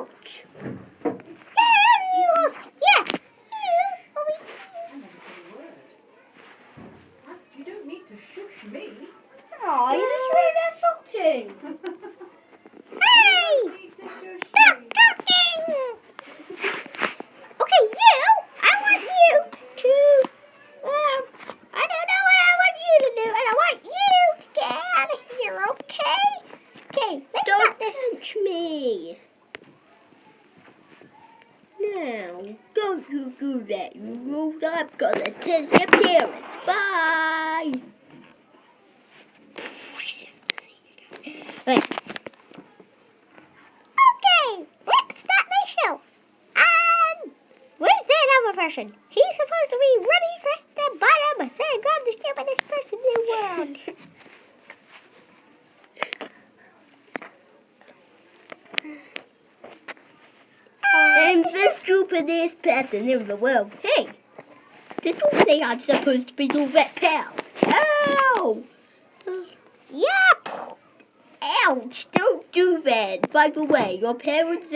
Ouch. Yeah. You don't need to shush me. Oh, you just read that something. You Hey! don't need to shush Stop me. talking! Okay, I want you to, I don't know what I want you to do, and I want you to get out of here, okay? Okay, let's start this. Don't punch me. Now, don't you do that, you rude. I'm gonna tell your parents. Bye! Right. Okay, let's start the show. Where's that other person? He's supposed to be running across the bottom and saying God the stupidest person in the world. I'm the stupidest person in the world. Hey, did you say I'm supposed to be your vet pal? Ow! Yep! Ouch! Don't do that. By the way, your parents